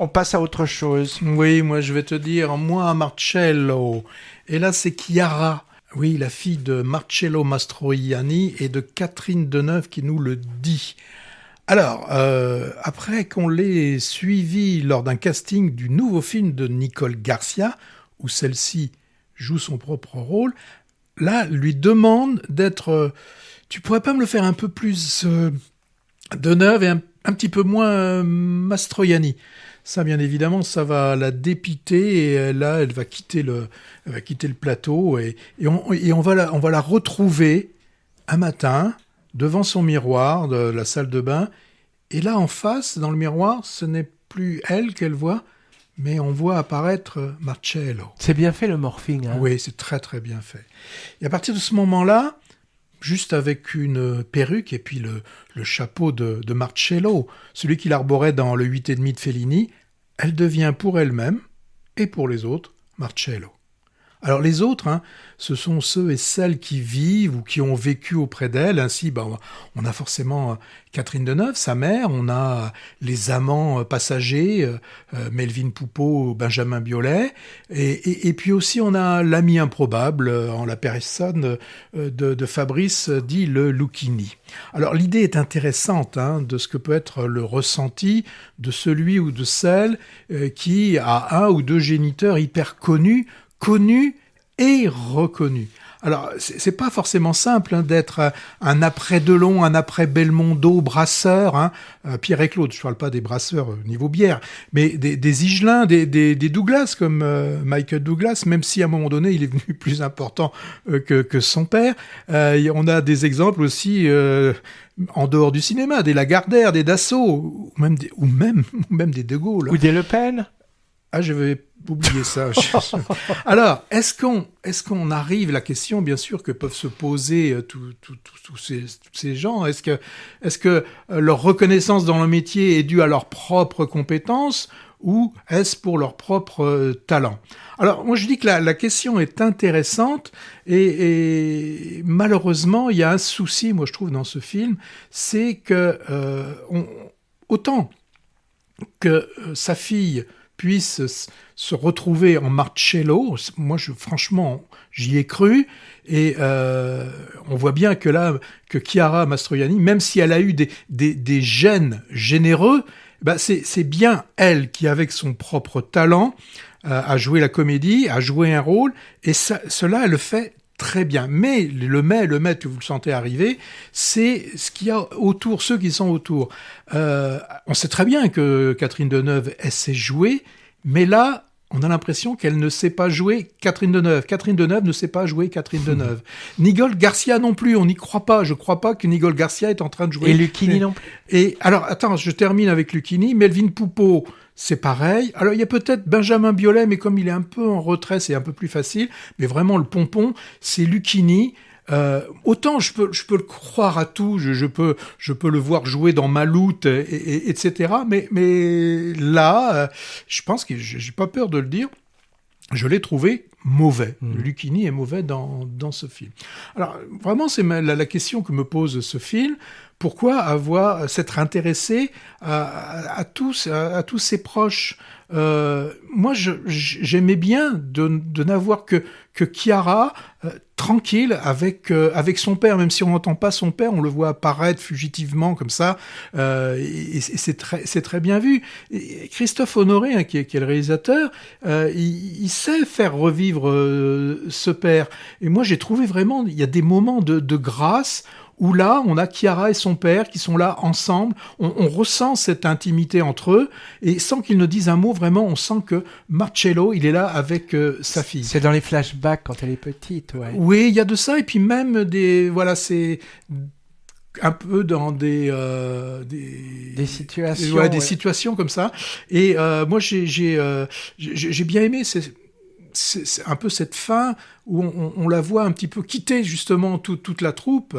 On passe à autre chose. Oui, moi je vais te dire, moi Marcello. Et là c'est Chiara. Oui, la fille de Marcello Mastroianni et de Catherine Deneuve qui nous le dit. Alors, après qu'on l'ait suivi lors d'un casting du nouveau film de Nicole Garcia, où celle-ci joue son propre rôle, là, lui demande d'être... tu pourrais pas me le faire un peu plus Deneuve et un petit peu moins Mastroianni. Ça, bien évidemment, ça va la dépiter et là, elle va quitter le plateau et on va la retrouver un matin devant son miroir de la salle de bain. Et là, en face, dans le miroir, ce n'est plus elle qu'elle voit, mais on voit apparaître Marcello. C'est bien fait le morphing. Hein. Oui, c'est très très bien fait. Et à partir de ce moment-là, juste avec une perruque et puis le chapeau de Marcello, celui qu'il arborait dans le 8,5 de Fellini, elle devient pour elle-même et pour les autres Marcello. Alors les autres, ce sont ceux et celles qui vivent ou qui ont vécu auprès d'elle. Ainsi, on a forcément Catherine Deneuve, sa mère, on a les amants passagers, Melvin Poupeau, Benjamin Biolay, et puis aussi on a l'ami improbable en la personne de Fabrice, dit le Lucchini. Alors l'idée est intéressante de ce que peut être le ressenti de celui ou de celle qui a un ou deux géniteurs hyper connus et reconnus. Alors, c'est pas forcément simple d'être un après Delon, un après Belmondo, brasseur. Pierre et Claude, je parle pas des brasseurs niveau bière, mais des Higelin, des Douglas, comme Michael Douglas, même si à un moment donné, il est venu plus important que son père. On a des exemples aussi... en dehors du cinéma, des Lagardère, des Dassault, ou même des De Gaulle. Ou des Le Pen. Ah, je vais oublier ça. Alors, est-ce qu'on arrive, la question bien sûr que peuvent se poser tous ces gens, est-ce que leur reconnaissance dans le métier est due à leurs propres compétences ou est-ce pour leur propre talent? Alors, moi je dis que la question est intéressante et malheureusement, il y a un souci, moi je trouve, dans ce film, c'est que autant que sa fille puisse se retrouver en Marcello. Moi, franchement, j'y ai cru. Et on voit bien que là, que Chiara Mastroianni, même si elle a eu des gènes généreux, c'est bien elle qui, avec son propre talent, a joué la comédie, a joué un rôle. Et cela, elle le fait très bien. Mais le mais que vous le sentez arriver, c'est ce qu'il y a autour, ceux qui sont autour. On sait très bien que Catherine Deneuve, elle sait jouer, mais là, on a l'impression qu'elle ne sait pas jouer Catherine Deneuve. Catherine Deneuve ne sait pas jouer Catherine Deneuve. Nicole Garcia non plus, on n'y croit pas. Je ne crois pas que Nicole Garcia est en train de jouer. Et Lucchini non plus. Et alors, attends, je termine avec Lucchini. Melvin Poupeau, c'est pareil. Alors, il y a peut-être Benjamin Biolay, mais comme il est un peu en retrait, c'est un peu plus facile. Mais vraiment, le pompon, c'est Lucchini. Autant je peux le croire à tout, je peux le voir jouer dans Maloute, etc. Mais là, je pense que j'ai pas peur de le dire, je l'ai trouvé mauvais. Lucchini est mauvais dans ce film. Alors vraiment, c'est la question que me pose ce film. Pourquoi s'être intéressé à tous ses proches? Moi, j'aimais bien de n'avoir que Chiara tranquille avec son père, même si on n'entend pas son père, on le voit apparaître fugitivement comme ça, et c'est très bien vu. Et Christophe Honoré, qui est le réalisateur, il sait faire revivre ce père. Et moi, j'ai trouvé vraiment, il y a des moments de grâce où là, on a Chiara et son père qui sont là ensemble, on ressent cette intimité entre eux, et sans qu'ils ne disent un mot, vraiment, on sent que Marcello, il est là avec sa fille. C'est dans les flashbacks quand elle est petite, ouais. Oui, il y a de ça, et puis même c'est un peu dans des situations, des situations comme ça. Et moi, j'ai bien aimé c'est un peu cette fin où on la voit un petit peu quitter justement toute la troupe,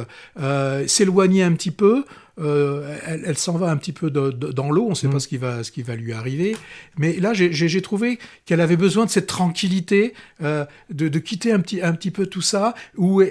s'éloigner un petit peu. Elle s'en va un petit peu dans l'eau, on ne sait pas ce qui va lui arriver. Mais là, j'ai trouvé qu'elle avait besoin de cette tranquillité, de quitter un petit peu tout ça.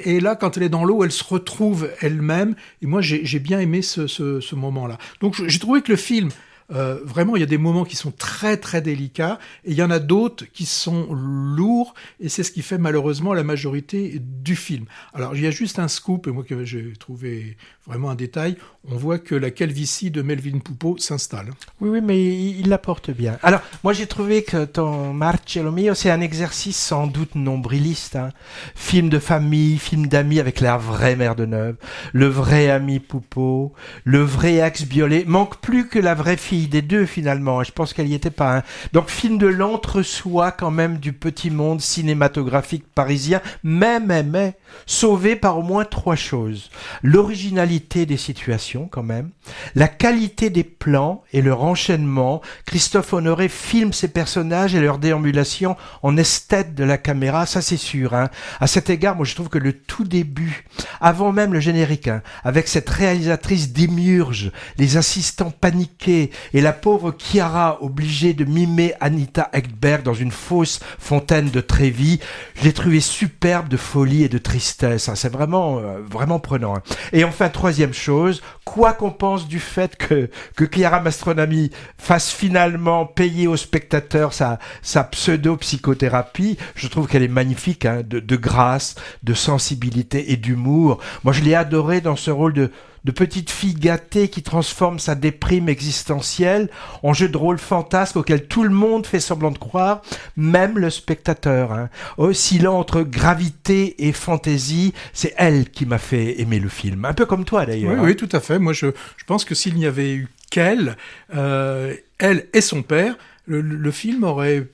Et là, quand elle est dans l'eau, elle se retrouve elle-même. Et moi, j'ai bien aimé ce moment-là. Donc, j'ai trouvé que le film Vraiment, il y a des moments qui sont très très délicats et il y en a d'autres qui sont lourds et c'est ce qui fait malheureusement la majorité du film. Alors il y a juste un scoop, et moi que j'ai trouvé vraiment un détail, on voit que la calvitie de Melvin Poupeau s'installe. Oui, mais il l'apporte bien. Alors, moi j'ai trouvé que ton Marcello Mio, c'est un exercice sans doute nombriliste. Hein. Film de famille, film d'amis avec la vraie mère de Neuve, le vrai ami Poupeau, le vrai ex-Biolay. Manque plus que la vraie fille des deux finalement. Je pense qu'elle y était pas. Hein. Donc film de l'entre-soi quand même du petit monde cinématographique parisien, mais sauvé par au moins 3 choses. L'originalité des situations quand même, la qualité des plans et leur enchaînement. Christophe Honoré filme ses personnages et leur déambulation en esthète de la caméra, ça c'est sûr. Hein. À cet égard, moi je trouve que le tout début, avant même le générique, hein, avec cette réalisatrice démiurge, les assistants paniqués et la pauvre Chiara obligée de mimer Anita Ekberg dans une fausse fontaine de Trévis, je l'ai trouvé superbe de folie et de tristesse. Hein. C'est vraiment prenant. Hein. Et enfin, troisième chose, quoi qu'on pense du fait que Chiara Mastroianni fasse finalement payer au spectateur sa pseudo-psychothérapie, je trouve qu'elle est magnifique, hein, de grâce, de sensibilité et d'humour. Moi, je l'ai adorée dans ce rôle de petite fille gâtée qui transforme sa déprime existentielle en jeu de rôle fantasque auquel tout le monde fait semblant de croire, même le spectateur. Hein. Oscillant entre gravité et fantaisie, c'est elle qui m'a fait aimer le film. Un peu comme toi d'ailleurs. Oui, hein. oui, tout à fait. Moi, je pense que s'il n'y avait eu qu'elle, elle et son père, le film aurait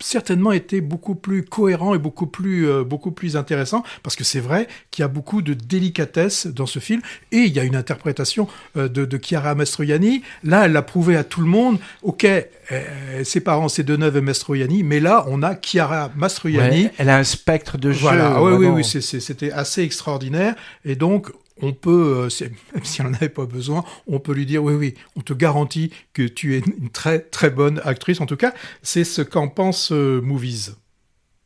certainement été beaucoup plus cohérent et beaucoup plus intéressant, parce que c'est vrai qu'il y a beaucoup de délicatesse dans ce film, et il y a une interprétation de Chiara Mastroianni. Là, elle l'a prouvé à tout le monde. Ok, ses parents, c'est Deneuve et Mastroianni, mais là, on a Chiara Mastroianni. Ouais, elle a un spectre de jeu. Voilà, oui, c'était assez extraordinaire, et donc on peut, même si on n'en avait pas besoin, on peut lui dire oui, on te garantit que tu es une très très bonne actrice. En tout cas, c'est ce qu'en pense Movies.